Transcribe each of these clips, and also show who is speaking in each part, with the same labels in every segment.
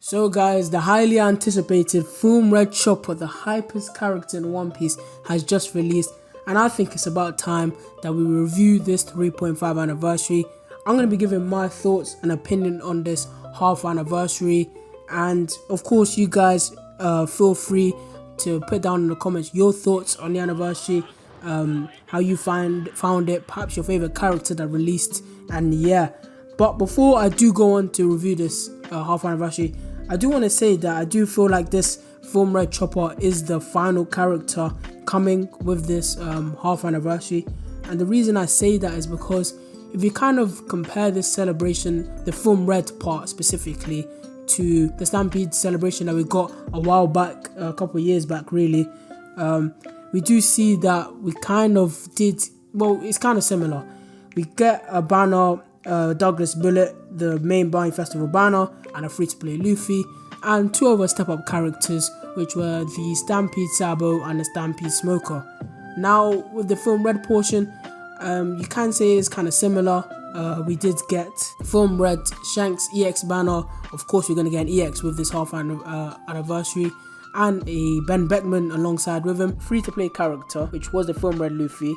Speaker 1: So guys, the highly anticipated film Red Chopper, the hypest character in One Piece, has just released, and I think it's about time that we review this 3.5 anniversary. I'm going to be giving my thoughts and opinion on this half anniversary, and of course you guys feel free to put down in the comments your thoughts on the anniversary, how you found it, perhaps your favorite character that released, and yeah. But before I do go on to review this half anniversary, I do want to say that I do feel like this film Red Chopper is the final character coming with this half anniversary. And the reason I say that is because if you kind of compare this celebration, the film Red part specifically, to the Stampede celebration that we got a while back, a couple of years back really, we do see that we kind of did, well, it's kind of similar. We get a banner, Douglas Bullet, the main Bounty Festival banner, and a free-to-play Luffy, and two other step-up characters, which were the Stampede Sabo and the Stampede Smoker. Now, with the film Red portion, you can say it's kind of similar. We did get film Red Shanks EX banner. Of course, we're going to get an EX with this half anniversary, and a Ben Beckman alongside with him, free-to-play character, which was the film Red Luffy.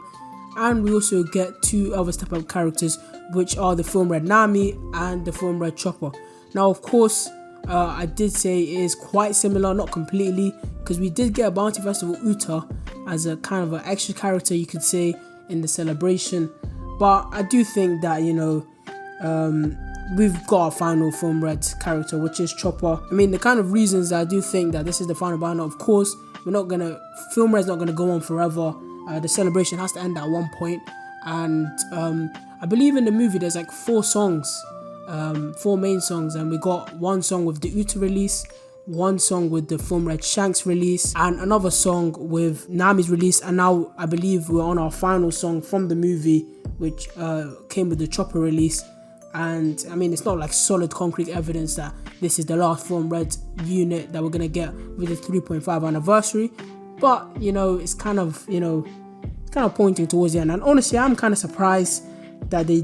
Speaker 1: And we also get two other step-up characters, which are the film Red Nami and the film Red Chopper. Now, of course, I did say it is quite similar, not completely, because we did get a Bounty Festival Uta as a kind of an extra character, you could say, in the celebration. But I do think that, you know, we've got a final film Red character, which is Chopper. I mean, the kind of reasons that I do think that this is the final banner, of course, film Red's not gonna go on forever. The celebration has to end at one point, and I believe in the movie there's like 4 songs, 4 main songs, and we got one song with the Uta release, one song with the film Red Shanks release, and another song with Nami's release, and now I believe we're on our final song from the movie, which came with the Chopper release. And I mean, it's not like solid concrete evidence that this is the last film Red unit that we're gonna get with the 3.5 anniversary, but you know, it's kind of, you know, kind of pointing towards the end. And honestly, I'm kind of surprised that we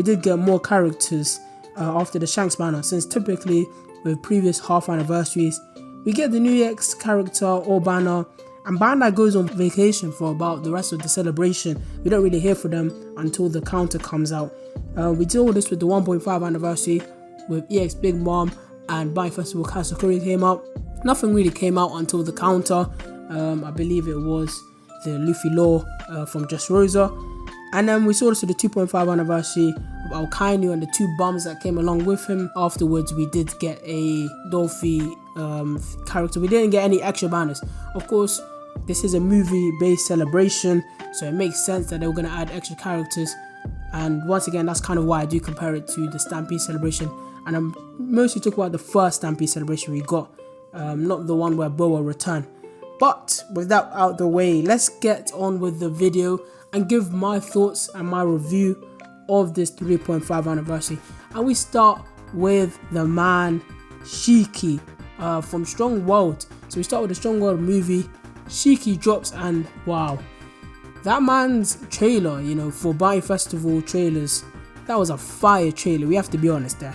Speaker 1: did get more characters after the Shanks banner, since typically with previous half anniversaries we get the new EX character or banner, and Bandai goes on vacation for about the rest of the celebration. We don't really hear from them until the counter comes out. We did all this with the 1.5 anniversary with EX Big Mom and Bounty Festival Kasakuri came out. Nothing really came out until the counter. I believe it was the Luffy Law from Just Rosa. And then we saw this with the 2.5 anniversary of Alkainu and the 2 bums that came along with him. Afterwards, we did get a Dolphy character. We didn't get any extra banners. Of course, this is a movie-based celebration, so it makes sense that they were going to add extra characters. And once again, that's kind of why I do compare it to the Stampede celebration. And I'm mostly talking about the first Stampede celebration we got, not the one where Boa returned. But with that out the way, let's get on with the video and give my thoughts and my review of this 3.5 anniversary. And we start with the man Shiki from Strong World. So we start with the Strong World movie. Shiki drops, and wow, that man's trailer, you know, for Bounty Festival trailers, that was a fire trailer, we have to be honest there.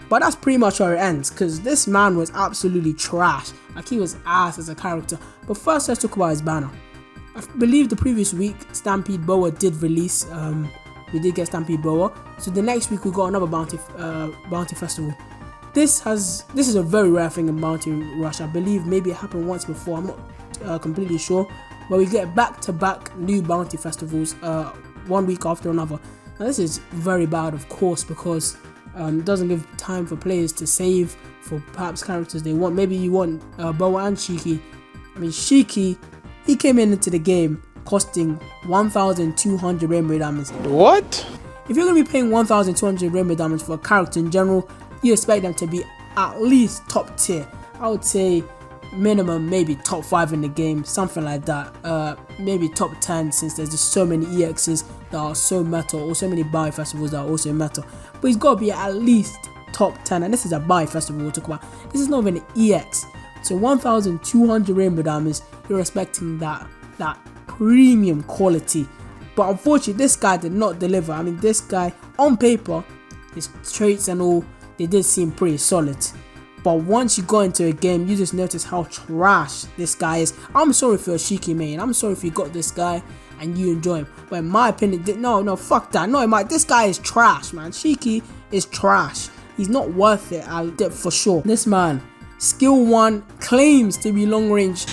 Speaker 1: But that's pretty much where it ends, because this man was absolutely trash. Like, he was ass as a character. But first, let's talk about his banner. I believe the previous week, Stampede Boa did release. We did get Stampede Boa. So the next week, we got another Bounty Festival. This is a very rare thing in Bounty Rush. I believe maybe it happened once before. I'm not completely sure. But we get back-to-back new Bounty Festivals, one week after another. Now, this is very bad, of course, because it doesn't give time for players to save for perhaps characters they want. Maybe you want Boa and Shiki. I mean, Shiki, he came into the game costing 1,200 Rainbow Diamonds.
Speaker 2: What?
Speaker 1: If you're going to be paying 1,200 Rainbow Diamonds for a character in general, you expect them to be at least top tier. I would say minimum maybe top 5 in the game, something like that. Maybe top 10, since there's just so many EXs that are so meta, or so many Bounty Festivals that are also meta. But he's got to be at least top 10, and this is a Bounty Festival we'll talk about. This is not even an EX. So 1,200 Rainbow Diamonds, you're expecting that premium quality. But unfortunately, this guy did not deliver. I mean, this guy, on paper, his traits and all, they did seem pretty solid. but once you go into a game, you just notice how trash this guy is. I'm sorry if you're a Shiki main, I'm sorry if you got this guy and you enjoy him, but in my opinion, no, fuck that. No, this guy is trash, man. Shiki is trash. He's not worth it, for sure. This man, skill 1, claims to be long range.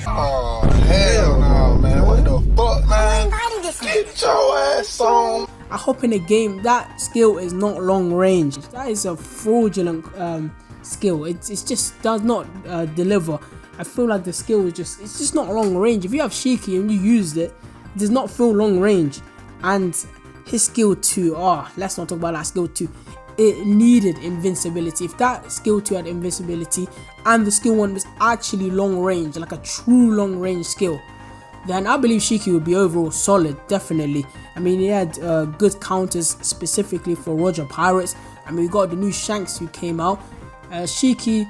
Speaker 2: Oh, hell no, man. What the fuck, man? Get your ass on.
Speaker 1: I hope in a game that skill is not long range. That is a fraudulent skill. It just does not deliver. I feel like the skill is it's just not long range. If you have Shiki and you used it, it does not feel long range. And his skill 2, let's not talk about that skill 2. It needed invincibility. If that skill 2 had invincibility and the skill 1 was actually long range, like a true long range skill, then I believe Shiki would be overall solid, definitely. I mean, he had good counters specifically for Roger Pirates. I mean, we got the new Shanks who came out. Shiki,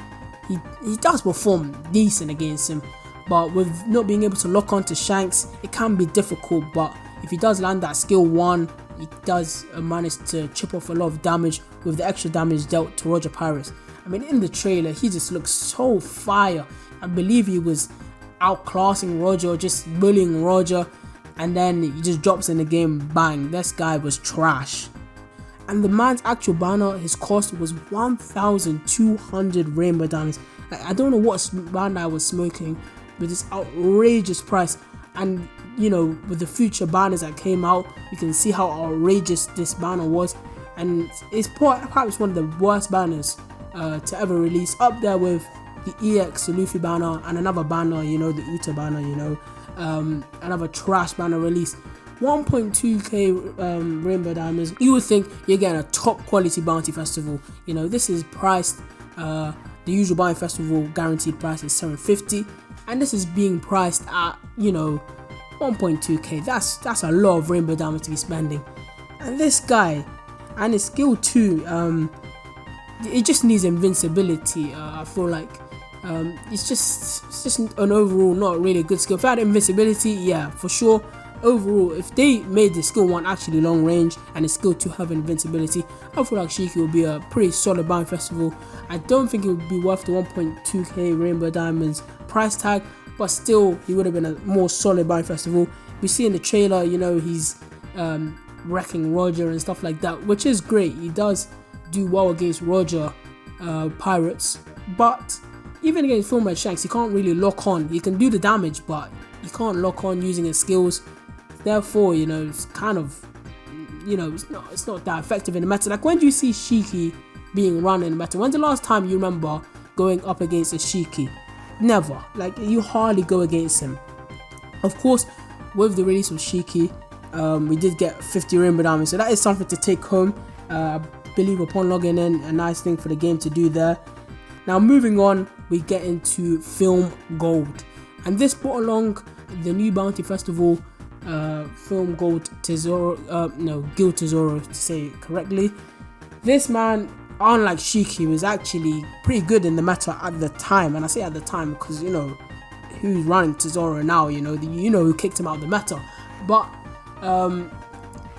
Speaker 1: he does perform decent against him, but with not being able to lock onto Shanks, it can be difficult. But if he does land that skill 1, he does manage to chip off a lot of damage with the extra damage dealt to Roger Pirates. I mean, in the trailer, he just looks so fire. I believe he was outclassing Roger, just bullying Roger, and then he just drops in the game, bang, this guy was trash. And the man's actual banner, his cost was 1,200 rainbow diamonds. Like, I don't know what Bandai was smoking with this outrageous price. And you know, with the future banners that came out, you can see how outrageous this banner was, and it's perhaps one of the worst banners to ever release, up there with the EX Luffy banner and another banner, you know, the Uta banner, you know, another trash banner release. 1.2k rainbow diamonds. You would think you're getting a top quality bounty festival. You know, this is priced, the usual bounty festival guaranteed price is 750, and this is being priced at, you know, 1.2k. That's a lot of rainbow diamonds to be spending. And this guy and his skill 2, it just needs invincibility. I feel like it's just an overall not really good skill. If I had invincibility, yeah, for sure. Overall, if they made the skill 1 actually long range and the skill 2 have invincibility, I feel like Shiki would be a pretty solid bounty festival. I don't think it would be worth the 1.2k rainbow diamonds price tag, but still, he would have been a more solid bounty festival. We see in the trailer, you know, he's wrecking Roger and stuff like that, which is great. He does do well against Roger Pirates, but even against Red Shanks, he can't really lock on. He can do the damage, but he can't lock on using his skills. Therefore, you know, it's kind of, you know, it's not that effective in the meta. Like, when do you see Shiki being run in the meta? When's the last time you remember going up against a Shiki? Never. Like, you hardly go against him. Of course, with the release of Shiki, we did get 50 rainbow diamonds, so that is something to take home. I believe upon logging in, a nice thing for the game to do there. Now, moving on, we get into Film Gold, and this brought along the new bounty festival, Film Gold Tesoro, Gold Tesoro, to say it correctly. This man, unlike Shiki, was actually pretty good in the meta at the time, and I say at the time because, you know, who's running Tesoro now, you know, who kicked him out of the meta. But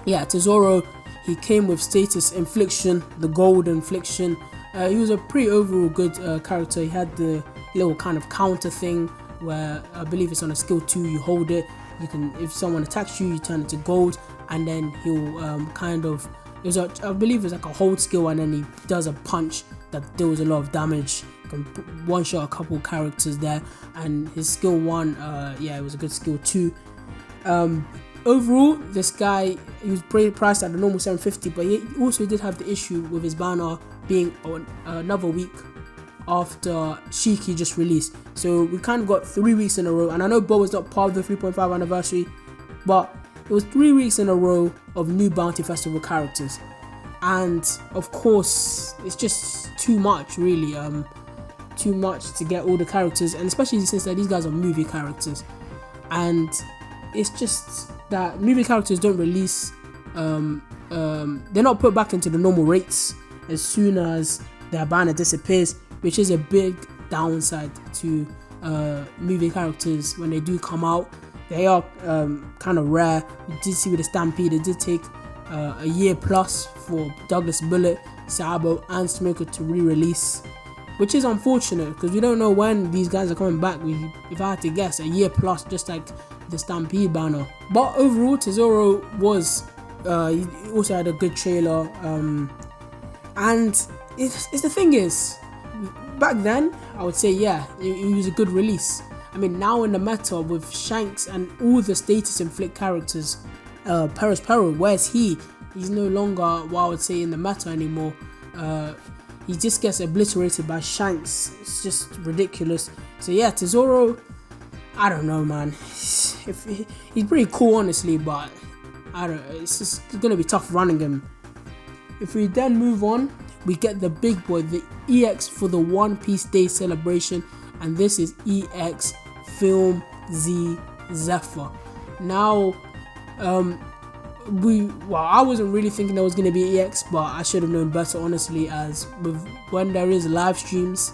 Speaker 1: yeah, Tesoro, he came with status infliction, the gold infliction. He was a pretty overall good character. He had the little kind of counter thing where I believe it's on a skill 2, you hold it, you can, if someone attacks you, you turn it to gold, and then he'll I believe it's like a hold skill, and then he does a punch that deals a lot of damage. You can one shot a couple characters there, and his skill 1, yeah, it was a good skill 2. Overall, this guy, he was pretty priced at the normal 750, but he also did have the issue with his banner being on another week after Shiki just released. So we kind of got 3 weeks in a row, and I know Bo was not part of the 3.5 anniversary, but it was 3 weeks in a row of new bounty festival characters, and of course it's just too much, really, too much to get all the characters, and especially since these guys are movie characters, and it's just that movie characters don't release, they're not put back into the normal rates as soon as their banner disappears, which is a big downside to movie characters when they do come out. They are kind of rare. We did see with the Stampede, it did take a year plus for Douglas Bullet, Sabo and Smoker to re-release, which is unfortunate because we don't know when these guys are coming back. If I had to guess, a year plus, just like the Stampede banner. But overall, Tesoro was he also had a good trailer, and it's the thing is, back then I would say yeah, it was a good release. I mean, now in the meta with Shanks and all the status inflict characters, Paris Peril, where's he? He's no longer what I would say in the meta anymore. He just gets obliterated by Shanks. It's just ridiculous. So yeah, Tesoro, I don't know, man. He's pretty cool, honestly, but I don't. It's gonna be tough running him. If we then move on, we get the big boy, the EX for the One Piece Day celebration, and this is EX Film Z Zephyr. Now, I wasn't really thinking there was going to be EX, but I should have known better, honestly, as when there is live streams,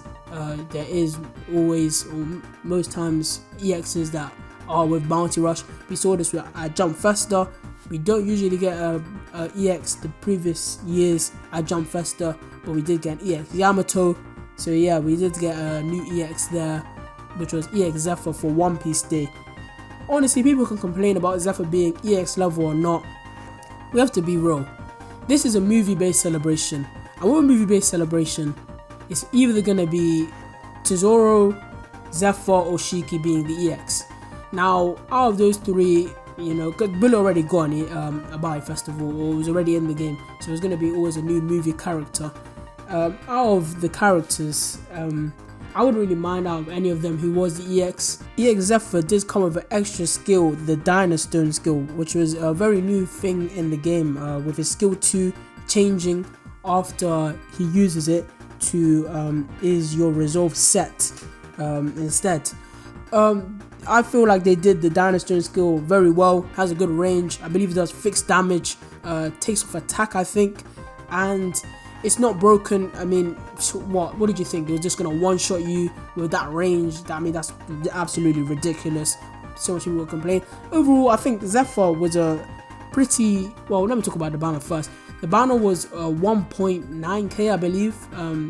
Speaker 1: there is always, or most times, EXs that are with Bounty Rush. We saw this at Jump Festa. We don't usually get a EX the previous years at Jump Festa, but we did get an EX Yamato. So yeah, we did get a new EX there, which was EX Zephyr for One Piece Day. Honestly, people can complain about Zephyr being EX level or not. We have to be real. This is a movie-based celebration. And with a movie-based celebration, it's either gonna be Tesoro, Zephyr, or Shiki being the EX. Now, out of those three, you know, because Bill already gone about festival, or was already in the game, so it's gonna be always a new movie character. Out of the characters, I wouldn't really mind out of any of them who was the EX. EX Zephyr did come with an extra skill, the Dynastone skill, which was a very new thing in the game, with his skill 2 changing after he uses it to is your resolve set instead. I feel like they did the Dynastone skill very well, has a good range. I believe it does fixed damage, takes off attack, I think, and it's not broken. I mean, what did you think? It was just gonna one-shot you with that range? I mean, that's absolutely ridiculous. So much people will complain. Overall, I think Zephyr was a pretty, well, let me talk about the banner first. The banner was 1.9k, I believe,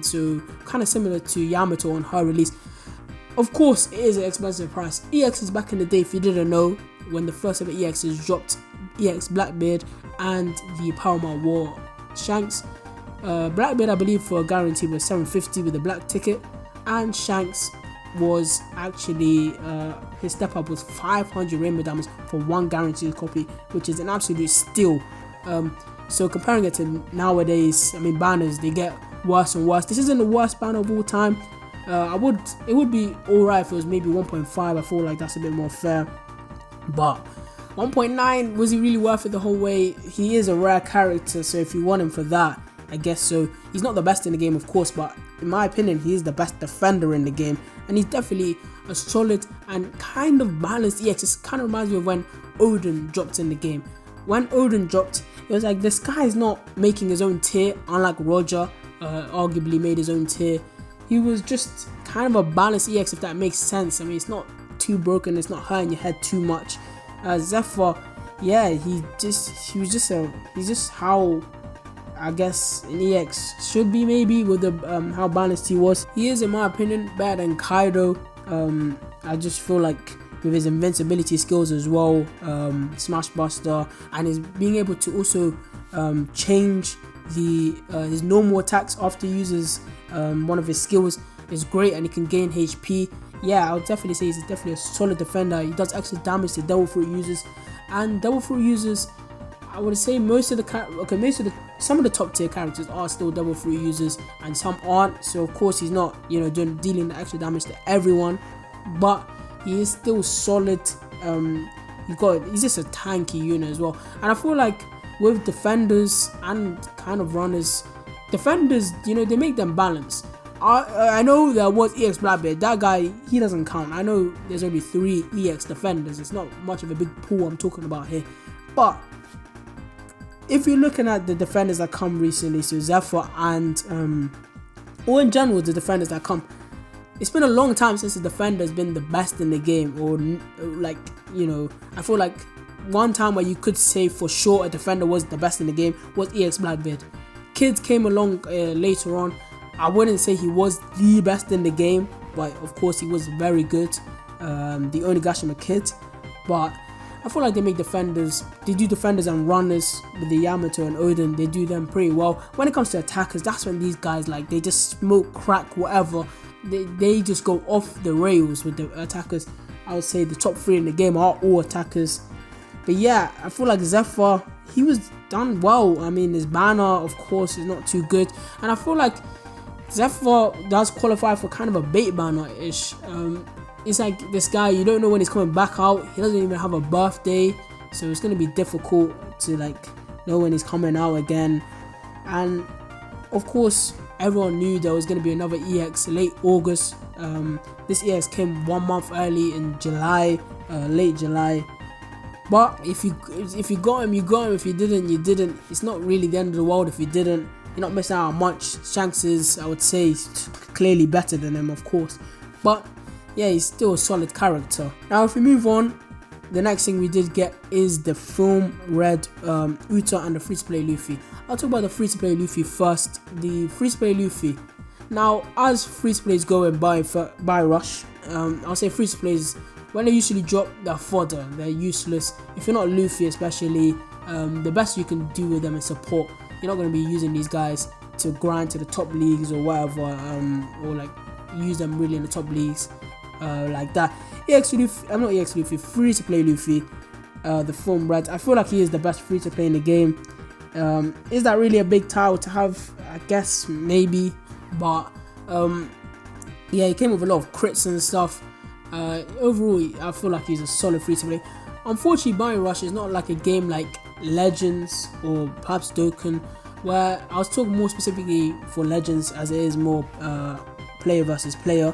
Speaker 1: so kind of similar to Yamato on her release. Of course, it is an expensive price. EXs back in the day, if you didn't know, when the first ever EXs dropped, EX Blackbeard and the Paramount War Shanks. Blackbeard, I believe, for a guarantee was 750 with a black ticket, and Shanks was actually his step up was 500 rainbow diamonds for one guaranteed copy, which is an absolute steal. So comparing it to nowadays, I mean, banners, they get worse and worse. This isn't the worst banner of all time. It would be alright if it was maybe 1.5. I feel like that's a bit more fair, but 1.9, was he really worth it the whole way? He is a rare character, so if you want him for that, I guess so. He's not the best in the game, of course, but in my opinion, he is the best defender in the game, and he's definitely a solid and kind of balanced EX. It kind of reminds me of when Odin dropped in the game. When Odin dropped, it was like this guy is not making his own tier, unlike Roger, arguably made his own tier. He was just kind of a balanced EX, if that makes sense. I mean, it's not too broken, it's not hurting your head too much. Zephyr, yeah, he's just how I guess an EX should be, maybe, with the how balanced he was. He is, in my opinion, better than Kaido. I just feel like with his invincibility skills as well, Smash Buster, and his being able to also change his normal attacks after he uses one of his skills is great, and he can gain HP. Yeah, I would definitely say he's definitely a solid defender. He does extra damage to Devil Fruit users, and Devil Fruit users, I would say some of the top tier characters are still Devil Fruit users, and some aren't. So of course he's not, dealing the extra damage to everyone, but he is still solid. He's just a tanky unit as well. And I feel like with defenders and kind of runners, defenders, they make them balance. I know there was EX Blackbeard. That guy, he doesn't count. I know there's only 3 EX defenders. It's not much of a big pool I'm talking about here. But if you're looking at the defenders that come recently, so Zephyr and or in general the defenders that come, it's been a long time since the defender has been the best in the game, or like, you know, I feel like one time where you could say for sure a defender was the best in the game was EX Blackbeard. Kids came along later on. I wouldn't say he was the best in the game, but of course he was very good. The Onigashima Kid, but I feel like they make defenders, they do defenders and runners with the Yamato and Odin, they do them pretty well. When it comes to attackers, that's when these guys, like, they just smoke, crack, whatever. They just go off the rails with the attackers. I would say the top 3 in the game are all attackers. But yeah, I feel like Zephyr, he was done well. I mean, his banner, of course, is not too good. And I feel like Zephyr does qualify for kind of a bait banner-ish. It's like this guy, you don't know when he's coming back out. He doesn't even have a birthday, so it's going to be difficult to like know when he's coming out again. And of course, everyone knew there was going to be another EX late August. This EX came 1 month early in July, late July. But if you got him, you got him. If you didn't, you didn't. It's not really the end of the world if you didn't. You're not missing out on much. Shanks is, I would say, clearly better than him, of course. But yeah, he's still a solid character. Now, if we move on, the next thing we did get is the film Red Uta and the free-to-play Luffy. I'll talk about the free-to-play Luffy first. The free-to-play Luffy. Now, as free-to-plays go in buy rush, I'll say free-to-plays, when they usually drop their fodder, they're useless. If you're not Luffy especially, the best you can do with them is support. You're not going to be using these guys to grind to the top leagues or whatever, or like use them really in the top leagues. Like that. Free to play Luffy, the film Red. I feel like he is the best free to play in the game. Is that really a big title to have? I guess maybe, but yeah, he came with a lot of crits and stuff. Overall, I feel like he's a solid free to play. Unfortunately, Buy Rush is not like a game like Legends or perhaps Dokkan, where I was talking more specifically for Legends, as it is more player versus player.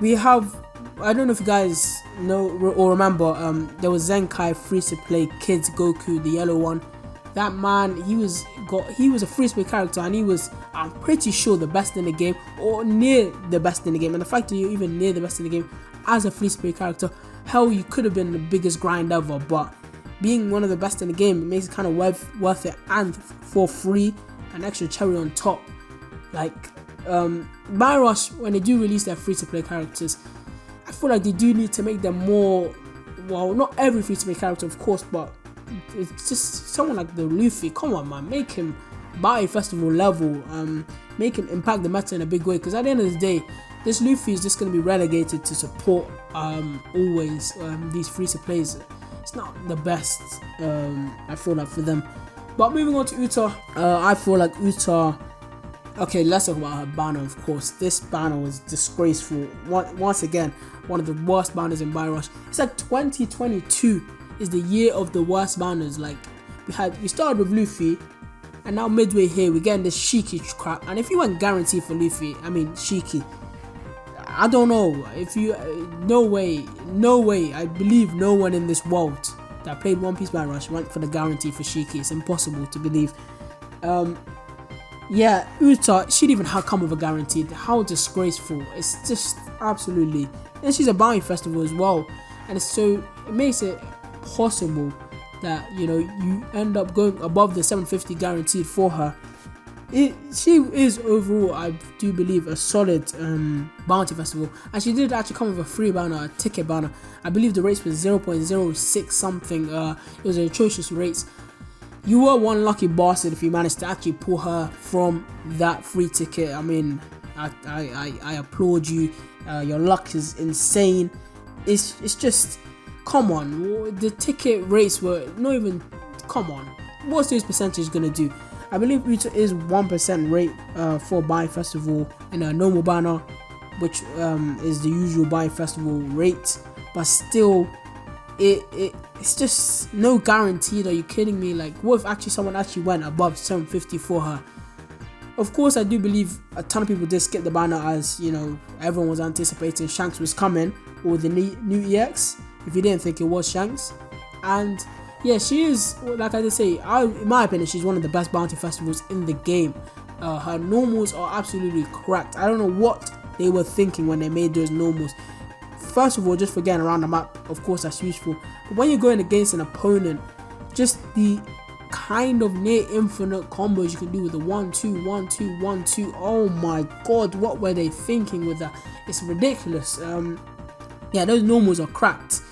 Speaker 1: We have, I don't know if you guys know or remember, there was Zenkai free to play Kids Goku, the yellow one. That man, he was a free to play character, and he was, I'm pretty sure, the best in the game, or near the best in the game. And the fact that you're even near the best in the game as a free to play character, hell, you could have been the biggest grind ever. But being one of the best in the game, it makes it kind of worth it, and for free, an extra cherry on top. Like, Buy Rush, when they do release their free-to-play characters, I feel like they do need to make them more, well, not every free-to-play character, of course, but it's just someone like the Luffy. Come on, man, make him buy festival level, make him impact the meta in a big way, because at the end of the day, this Luffy is just going to be relegated to support always. These free-to-plays, it's not the best, I feel like, for them. But moving on to Uta, I feel like Uta, okay, let's talk about her banner, of course. This banner was disgraceful. Once again, one of the worst banners in Buy Rush. It's like 2022 is the year of the worst banners. Like, we started with Luffy, and now midway here, we're getting this Shiki crap. And if you went guaranteed for Luffy, I mean, Shiki, I don't know. If you, no way, I believe no one in this world that played One Piece Buy Rush went for the guarantee for Shiki. It's impossible to believe. Yeah, Uta, she didn't even come with a guarantee. How disgraceful. It's just absolutely. And she's a bounty festival as well. And it makes it possible that, you know, you end up going above the 750 guaranteed for her. She is overall, I do believe, a solid bounty festival. And she did actually come with a free banner, a ticket banner. I believe the rates was 0.06 something. It was an atrocious rates. You were one lucky bastard if you managed to actually pull her from that free ticket. I mean, I applaud you. Your luck is insane. It's just, come on. The ticket rates were not even, come on. What's this percentage gonna do? I believe Uta is 1% rate for Buy Festival in a normal banner, which is the usual Buy Festival rate. But still, it's just no guaranteed. Are you kidding me? Like, what if actually someone actually went above 750 for her? Of course, I do believe a ton of people did skip the banner, as, you know, everyone was anticipating Shanks was coming, or the new EX, if you didn't think it was Shanks. And yeah, she is, like I did say, in my opinion, she's one of the best bounty festivals in the game. Her normals are absolutely cracked. I don't know what they were thinking when they made those normals. First of all, just for getting around the map, of course that's useful, but when you're going against an opponent, just the kind of near infinite combos you can do with the 1-2, 1-2, 1-2, oh my god, what were they thinking with that? It's ridiculous. Yeah, those normals are cracked.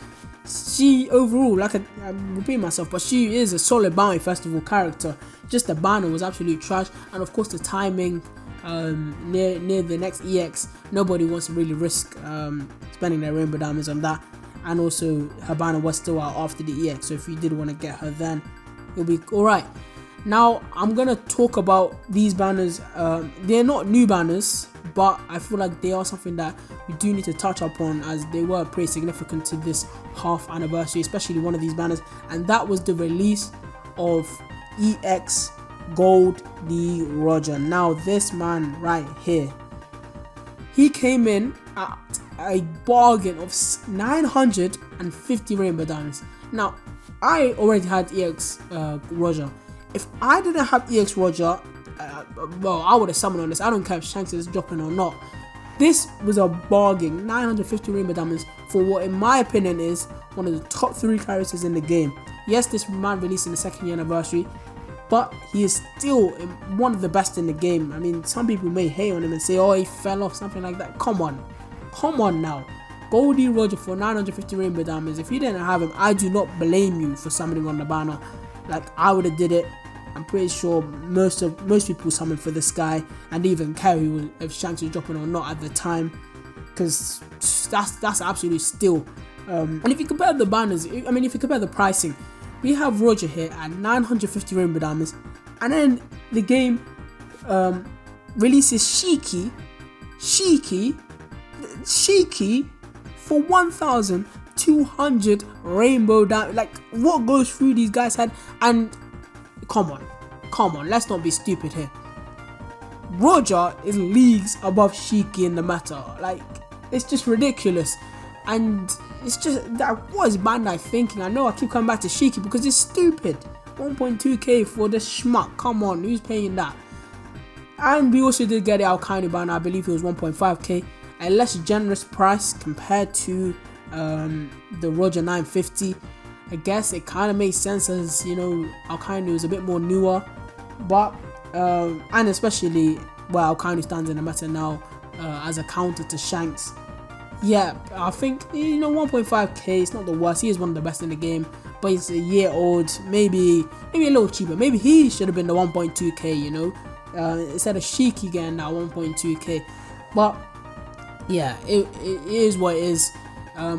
Speaker 1: She overall, like I'm repeating myself, but she is a solid Bounty Festival character. Just the banner was absolute trash, and of course the timing near the next EX, nobody wants to really risk spending their rainbow diamonds on that. And also her banner was still out after the EX, so if you did want to get her then, it'll be alright. Now I'm gonna talk about these banners. They're not new banners, but I feel like they are something that we do need to touch upon, as they were pretty significant to this half anniversary, especially one of these banners, and that was the release of EX Gold D Roger. Now this man right here, he came in at a bargain of 950 rainbow diamonds. Now I already had EX Roger. If I didn't have EX Roger, well, I would have summoned on this. I don't care if Shanks is dropping or not. This was a bargain. 950 rainbow diamonds for what, in my opinion, is one of the top 3 characters in the game. Yes, this man released in the 2nd year anniversary, but he is still one of the best in the game. I mean, some people may hate on him and say, oh, he fell off, something like that. Come on now. Goldie Roger for 950 rainbow diamonds. If you didn't have him, I do not blame you for summoning on the banner. Like, I would have did it. I'm pretty sure most people summoned for this guy, and even care if Shanks was dropping or not at the time, because that's absolute steal. And if you compare the banners, I mean, if you compare the pricing, we have Roger here at 950 rainbow diamonds, and then the game releases Shiki for 1,200 rainbow diamonds. Like, what goes through these guys' head? And come on, let's not be stupid here. Roger is leagues above Shiki in the meta. Like, it's just ridiculous. And it's just that, what is Bandai thinking? I know I keep coming back to Shiki because it's stupid. 1.2k for this schmuck. Come on, who's paying that? And we also did get the Alkainu banner. I believe it was 1.5k, a less generous price compared to the Roger 950. I guess it kind of makes sense, as you know, Alkainu is a bit more newer, but and especially where Alkainu stands in the meta now as a counter to Shanks. Yeah, I think, you know, 1.5k is not the worst. He is one of the best in the game, but he's a year old, maybe a little cheaper. Maybe he should have been the 1.2k, you know, instead of Shiki getting that 1.2k. But yeah, it is what it is. I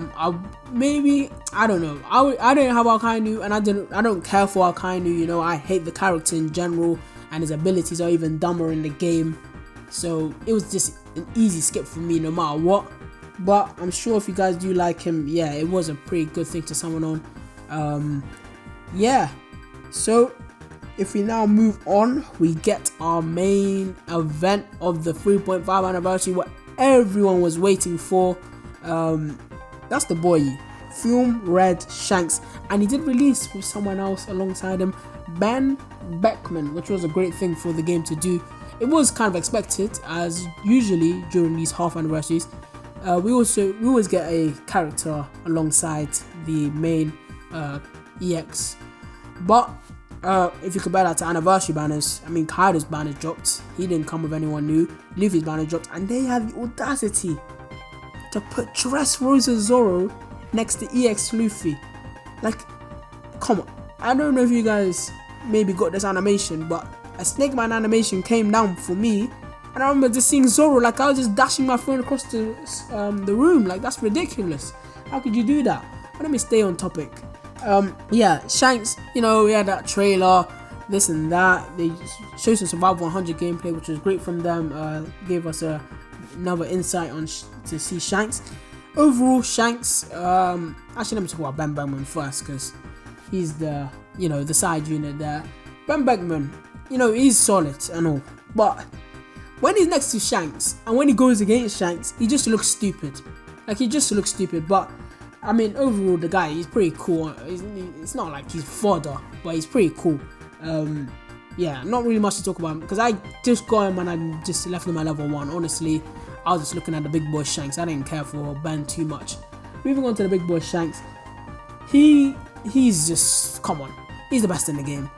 Speaker 1: don't know. I didn't have Alkainu, and I don't care for Alkainu. You know, I hate the character in general, and his abilities are even dumber in the game. So it was just an easy skip for me, no matter what. But I'm sure if you guys do like him, yeah, it was a pretty good thing to summon on. Yeah. So if we now move on, we get our main event of the 3.5 anniversary, what everyone was waiting for. That's the boy, Red Shanks, and he did release with someone else alongside him, Ben Beckman, which was a great thing for the game to do. It was kind of expected, as usually during these half anniversaries. We always get a character alongside the main EX, but if you compare that to anniversary banners, I mean, Kaido's banner dropped. He didn't come with anyone new. Luffy's banner dropped, and they had the audacity to put Dressrosa Zoro next to EX Luffy. Like, come on. I don't know if you guys maybe got this animation, but a Snake Man animation came down for me, and I remember just seeing Zoro, like I was just dashing my phone across the room. Like, that's ridiculous. How could you do that? But let me stay on topic. Yeah, Shanks, you know, we had that trailer, this and that. They showed some Survival 100 gameplay, which was great from them. Gave us another insight on to see Shanks. Overall, Shanks, actually let me talk about Ben Beckman first, because he's the, you know, the side unit there. Ben Beckman, you know, he's solid and all, but when he's next to Shanks and when he goes against Shanks, he just looks stupid. Like, he just looks stupid. But I mean, overall, the guy, he's pretty cool. It's not like he's fodder, but he's pretty cool. Yeah, not really much to talk about him, because I just got him and I just left him at level 1. Honestly, I was just looking at the big boy Shanks. I didn't care for Ben too much. Moving on to the big boy Shanks, he's just, come on, he's the best in the game.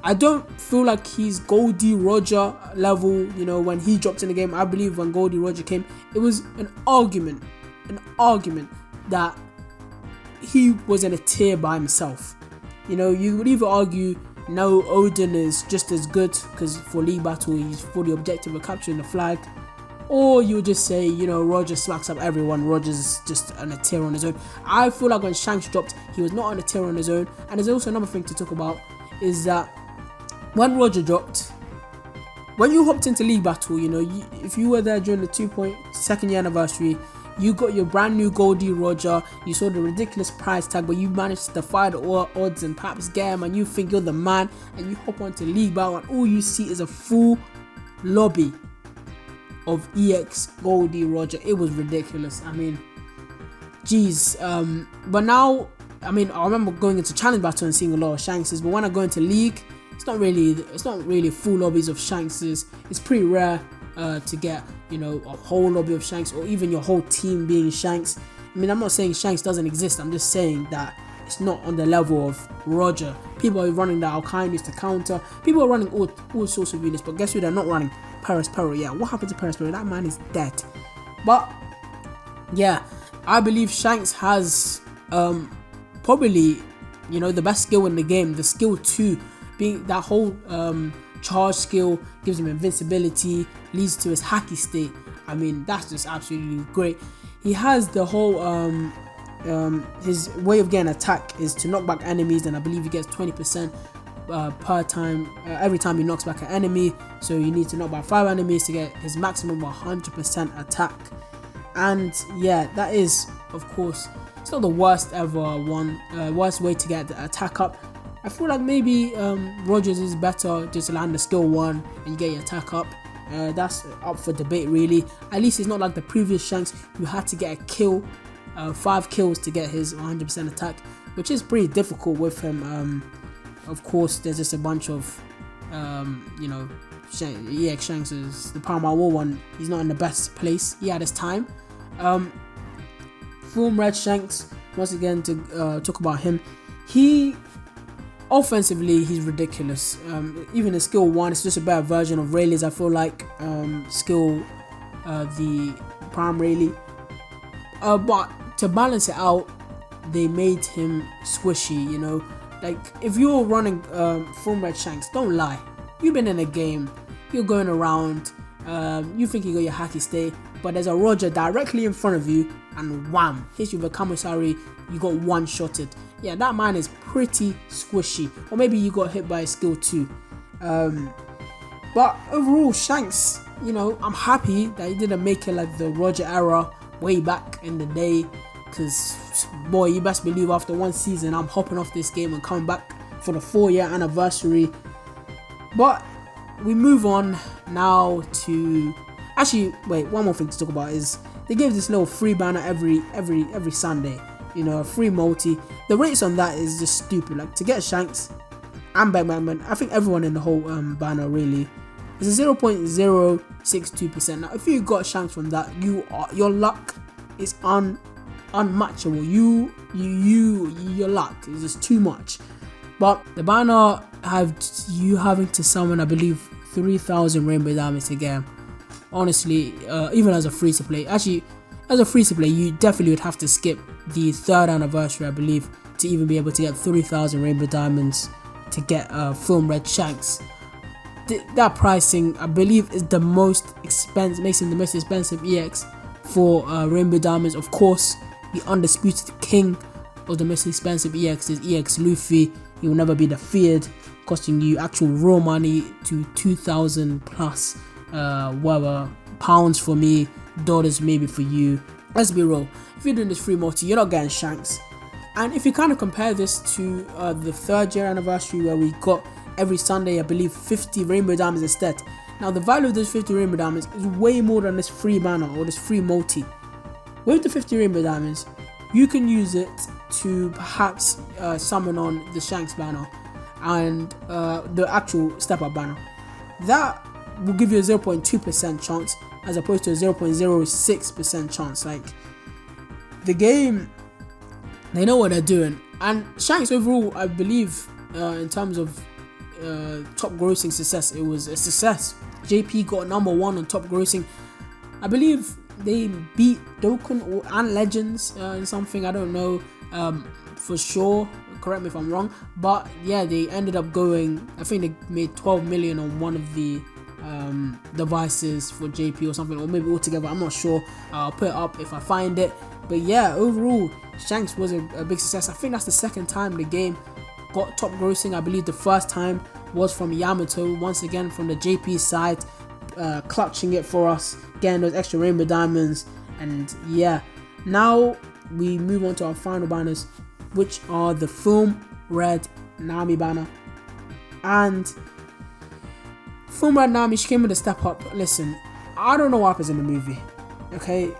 Speaker 1: I don't feel like he's Goldie Roger level. You know, when he dropped in the game, I believe when Goldie Roger came, it was an argument that he was in a tier by himself. You know, you would either argue no, Odin is just as good because for League Battle he's for the objective of capturing the flag, or you would just say, you know, Roger smacks up everyone. Roger's just on a tier on his own. I feel like when Shanks dropped, he was not on a tier on his own. And there's also another thing to talk about, is that when Roger dropped, when you hopped into League Battle, you know, if you were there during the 2.2nd year anniversary, you got your brand new Goldie Roger, you saw the ridiculous price tag, but you managed to defy the odds and perhaps get him, and you think you're the man, and you hop onto League Battle, and all you see is a full lobby of EX Goldie Roger. It was ridiculous. I mean, geez. But now, I mean, I remember going into Challenge Battle and seeing a lot of Shankses, but when I go into League, it's not really full lobbies of Shankses. It's pretty rare to get, you know, a whole lobby of Shanks, or even your whole team being Shanks. I mean, I'm not saying Shanks doesn't exist, I'm just saying that it's not on the level of Roger. People are running the Alkaidus to counter, people are running all sorts of units, but guess who they're not running? Paris Perro. Yeah, what happened to Paris Perro? That man is dead. But yeah, I believe Shanks has probably, you know, the best skill in the game. The skill 2 being that whole charge skill, gives him invincibility, leads to his hacky state. I mean, that's just absolutely great. He has the whole his way of getting attack is to knock back enemies, and I believe he gets 20% per time every time he knocks back an enemy. So you need to knock back 5 enemies to get his maximum 100% attack. And yeah, that is, of course, it's not the worst ever worst way to get the attack up. I feel like maybe Rogers is better, just land the skill 1 and you get your attack up. That's up for debate really. At least it's not like the previous Shanks who had to get a kill, 5 kills to get his 100% attack, which is pretty difficult with him. Of course, there's just a bunch of you know, EX Shanks. Is the Paramount War one, he's not in the best place. He had his time. From Red Shanks, once again to talk about him, he offensively he's ridiculous. Even in skill 1, it's just a better version of Rayleigh's. I feel like skill the Prime Rayleigh, but to balance it out, they made him squishy. You know, like if you're running from Red Shanks, don't lie. You've been in a game, you're going around, you think you got your hacky stay, but there's a Roger directly in front of you, and wham, hits you with a commissary, you got one-shotted. Yeah, that man is pretty squishy. Or maybe you got hit by a skill 2. But overall, Shanks, you know, I'm happy that he didn't make it like the Roger era way back in the day. Because, boy, you best believe after 1 season, I'm hopping off this game and coming back for the 4-year anniversary. But we move on now to... Actually, wait, one more thing to talk about is they gave this little free banner every Sunday. You know, a free multi. The rates on that is just stupid. Like, to get Shanks and Bagman, I think everyone in the whole banner really is a 0.062%. Now, if you got Shanks from that, your luck is unmatchable. Your luck is just too much. But the banner have you having to summon, I believe, 3,000 rainbow diamonds to get him. Honestly, even as a free to play, actually, as a free to play, you definitely would have to skip the 3rd anniversary, I believe, to even be able to get 3,000 rainbow diamonds to get Film Red Shanks. That pricing, I believe, is the most expensive, makes him the most expensive EX for rainbow diamonds. Of course, the undisputed king of the most expensive EX is EX Luffy. He will never be defeated, costing you actual raw money to 2,000 plus whatever pounds for me, dollars maybe for you. Let's be real, if you're doing this free multi, you're not getting Shanks. And if you kind of compare this to the 3rd year anniversary where we got every Sunday, I believe, 50 rainbow diamonds instead. Now the value of those 50 rainbow diamonds is way more than this free banner or this free multi. With the 50 rainbow diamonds, you can use it to perhaps summon on the Shanks banner and the actual step up banner. That will give you a 0.2% chance as opposed to a 0.06% chance. Like, the game, they know what they're doing. And Shanks overall, I believe, in terms of top grossing success, it was a success. JP got number 1 on top grossing. I believe they beat Dokkan and Legends in something, I don't know for sure, correct me if I'm wrong, but yeah, they ended up going, I think they made 12 million on one of the devices for JP or something, or maybe altogether, I'm not sure. I'll put it up if I find it. But yeah, overall, Shanks was a big success. I think that's the second time the game got top grossing. I believe the first time was from Yamato, once again from the JP side, clutching it for us, getting those extra rainbow diamonds. And yeah, now we move on to our final banners, which are the Film Red Nami banner. And Film Red Nami, she came with a step up. Listen, I don't know what happens in the movie, okay?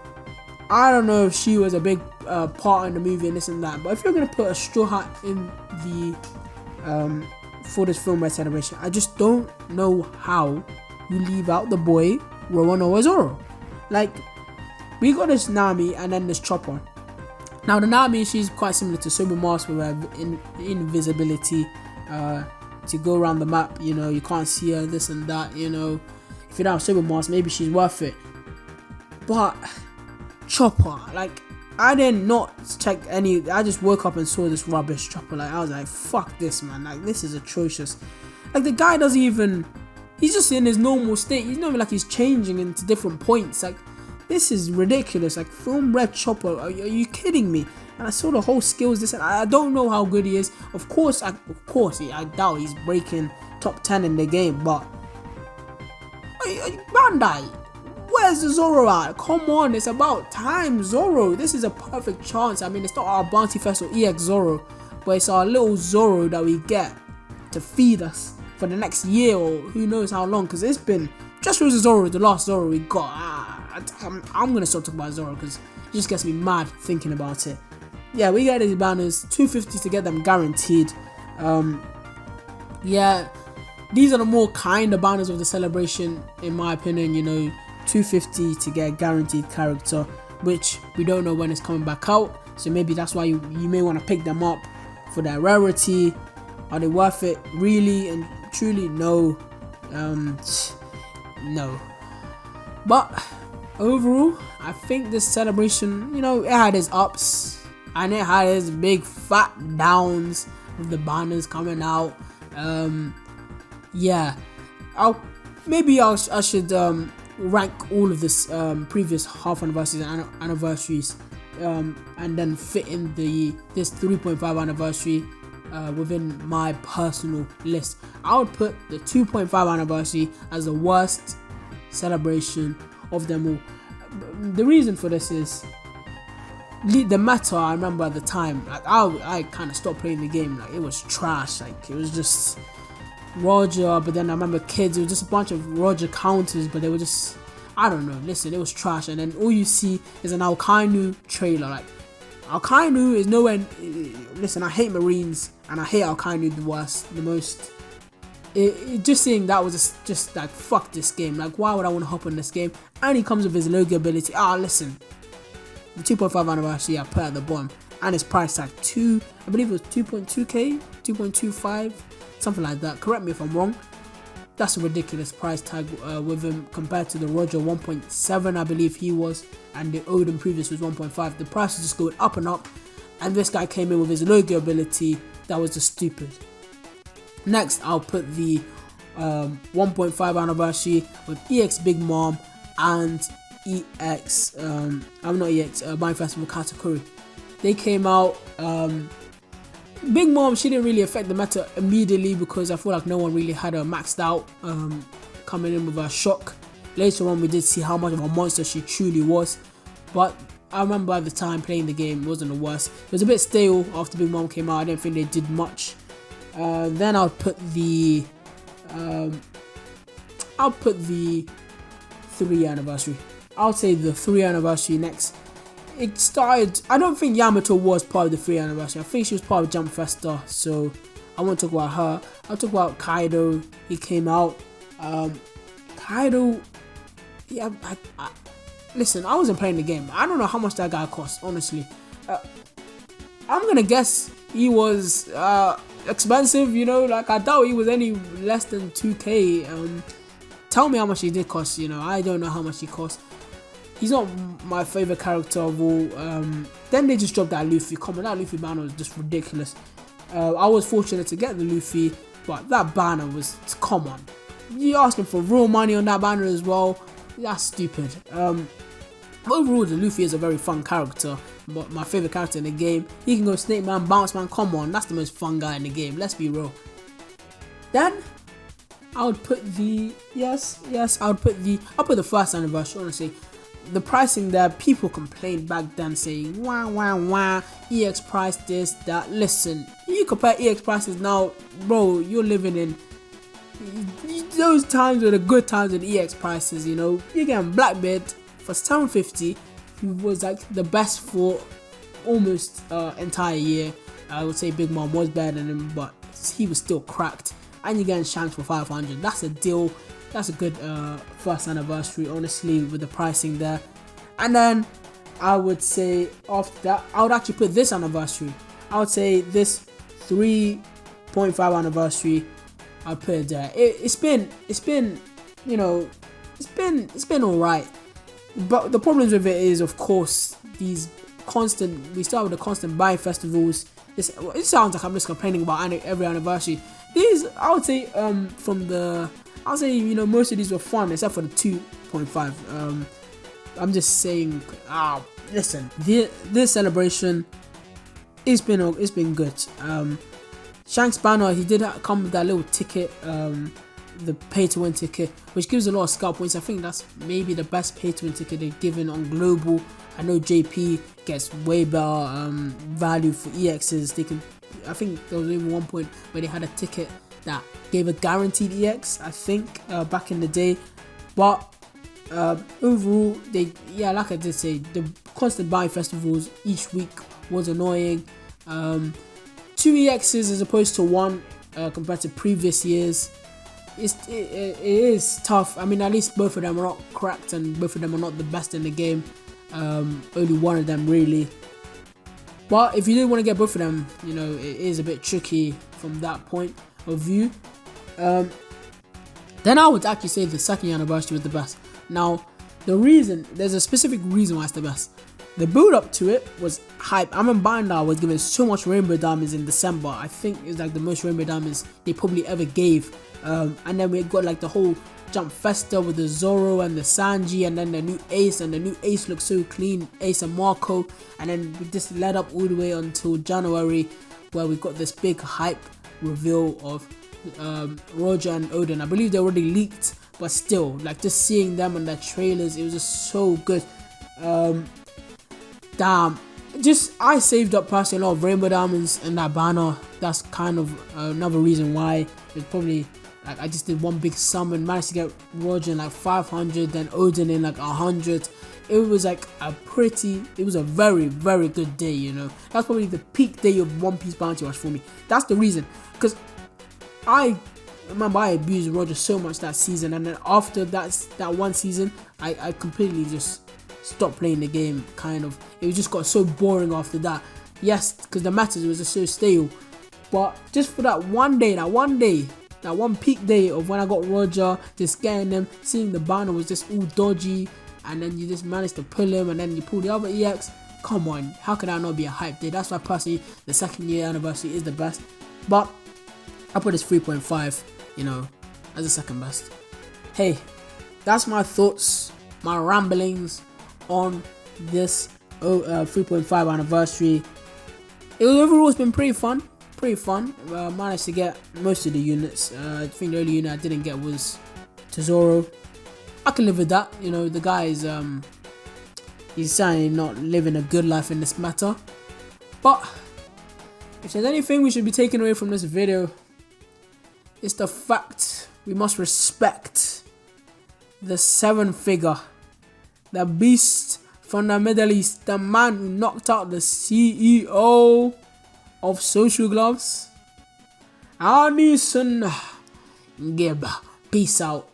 Speaker 1: I don't know if she was a big part in the movie and this and that, but if you're gonna put a straw hat in the for this Film Red celebration, I just don't know how you leave out the boy Roanoa Zoro. Like, we got this Nami and then this Chopper. Now the Nami, she's quite similar to Sober Mask with her invisibility to go around the map. You know, you can't see her, this and that. You know, if you don't have Sober Mask, maybe she's worth it. But Chopper, like, I did not check any. I just woke up and saw this rubbish Chopper. Like, I was like, fuck this, man. Like, this is atrocious. Like, the guy doesn't even. He's just in his normal state. He's not even like he's changing into different points. Like, this is ridiculous. Like, Film Red Chopper, are you kidding me? And I saw the whole skills. This, and I don't know how good he is. Of course, I doubt he's breaking top 10 in the game. But Bandai, where's the Zoro at? Come on, it's about time, Zoro. This is a perfect chance. I mean, it's not our Bounty Festival EX Zoro, but it's our little Zoro that we get to feed us for the next year or who knows how long. Because it's been just Rose Zoro, the last Zoro we got. I'm gonna stop talking about Zoro because it just gets me mad thinking about it. Yeah, we get these banners, 250 to get them guaranteed. Yeah, these are the more kind of banners of the celebration, in my opinion. You know, 250 to get a guaranteed character, which we don't know when it's coming back out, so maybe that's why you may want to pick them up for their rarity. Are they worth it? Really and truly, no. No. But overall, I think this celebration, you know, it had its ups and it had its big fat downs with the banners coming out. Yeah, I should rank all of this previous half anniversaries and anniversaries, and then fit in this 3.5 anniversary within my personal list. I would put the 2.5 anniversary as the worst celebration of them all. The reason for this is the meta. I remember at the time, like, I kind of stopped playing the game. Like, it was trash. Like, it was just Roger, but then I remember kids, it was just a bunch of Roger counters, but they were just, I don't know, listen, it was trash. And then all you see is an Alkainu trailer. Like, Alkainu is nowhere. Listen, I hate Marines and I hate Alkainu the most. Just seeing that was just like, fuck this game. Like, why would I want to hop on this game? And he comes with his logo ability. Listen, the 2.5 anniversary I put at the bottom, and his price tag I believe it was 2.2k, 2.25, something like that. Correct me if I'm wrong. That's a ridiculous price tag with him compared to the Roger 1.7, I believe he was, and the Odin previous was 1.5. The price was just going up and up, and this guy came in with his logo ability that was just stupid. Next, I'll put the 1.5 anniversary with EX Big Mom and EX, Bandai Festival Katakuri. They came out. Big Mom, she didn't really affect the meta immediately because I feel like no one really had her maxed out, coming in with a shock. Later on, we did see how much of a monster she truly was, but I remember at the time playing the game, it wasn't the worst. It was a bit stale after Big Mom came out. I didn't think they did much. Then I'll put the 3 anniversary. I'll say the 3 anniversary next. It started, I don't think Yamato was part of the 3 anniversary. I think she was part of Jump Festa, so I won't talk about her. I'll talk about Kaido. He came out. Kaido, yeah, listen, I wasn't playing the game. I don't know how much that guy cost, honestly. I'm gonna guess he was expensive, you know, like I doubt he was any less than 2k. Tell me how much he did cost, you know, I don't know how much he cost. He's not my favorite character of all. Then they just dropped that Luffy. Come on, that Luffy banner was just ridiculous. I was fortunate to get the Luffy, but that banner was, come on. You're asking for real money on that banner as well. That's stupid. Overall, the Luffy is a very fun character, but my favorite character in the game. He can go Snake Man, Bounce Man, come on, that's the most fun guy in the game, let's be real. Then, I would put the, I'll put the first anniversary, honestly. The pricing there, people complained back then saying, wah, EX price this, that. Listen, you compare EX prices now, bro, you're living in those times were the good times with EX prices, you know. You're getting Blackbeard for 750, who was like the best for almost entire year. I would say Big Mom was better than him, but he was still cracked. And you're getting Shanks for 500. That's a deal. That's a good first anniversary, honestly, with the pricing there. And then I would say after that, I would actually put this anniversary. I would say this 3.5 anniversary. I'll put it there. It's been you know, it's been alright. But the problems with it is, of course, these constant. We start with the constant buying festivals. It sounds like I'm just complaining about every anniversary. These, I would say, I'll say, you know, most of these were fun except for the 2.5. I'm just saying, listen, this celebration, it's been good. Shanks banner, he did come with that little ticket, the pay to win ticket, which gives a lot of scout points. I think that's maybe the best pay to win ticket they've given on global. I know JP gets way better value for EXs. I think there was even one point where they had a ticket that gave a guaranteed EX, I think, back in the day. But overall, like I did say, the constant buying festivals each week was annoying. 2 EXs as opposed to 1 compared to previous years. It is tough. I mean, at least both of them are not cracked and both of them are not the best in the game. Only one of them really. But if you do want to get both of them, you know, it is a bit tricky from that point of view. Then I would actually say the second anniversary was the best. Now, there's a specific reason why it's the best. The build up to it was hype. I remember Bandai was given so much rainbow diamonds in December. I think it's like the most rainbow diamonds they probably ever gave. And then we got like the whole Jump Festa with the Zoro and the Sanji, and then the new Ace, and the new Ace looks so clean, Ace and Marco. And then we just led up all the way until January, where we got this big hype reveal of Roger and Odin. I believe they already leaked, but still, like, just seeing them on the trailers, it was just so good. Damn, I saved up personally a lot of rainbow diamonds in that banner. That's kind of another reason why. It's probably like I just did one big summon, managed to get Roger in like 500, then Odin in like 100. It was like it was a very, very good day, you know. That's probably the peak day of One Piece Bounty Rush for me. That's the reason, because I remember I abused Roger so much that season, and then after that one season, I completely just stopped playing the game, kind of. It just got so boring after that. Yes, because the matches was just so stale. But just for that one peak day of when I got Roger, just getting them, seeing the banner was just all dodgy, and then you just managed to pull him, and then you pull the other EX. Come on, how can that not be a hype day? That's why personally the second year anniversary is the best. But I put this 3.5, you know, as the second best. Hey, that's my thoughts, my ramblings on this 3.5 anniversary. Overall, it's been pretty fun. Managed to get most of the units. I think the only unit I didn't get was Tesoro. I can live with that. You know, the guy is he's certainly not living a good life in this matter. But if there's anything we should be taking away from this video, it's the fact we must respect the 7-figure, the beast from the Middle East, the man who knocked out the CEO of Social Gloves. Peace out.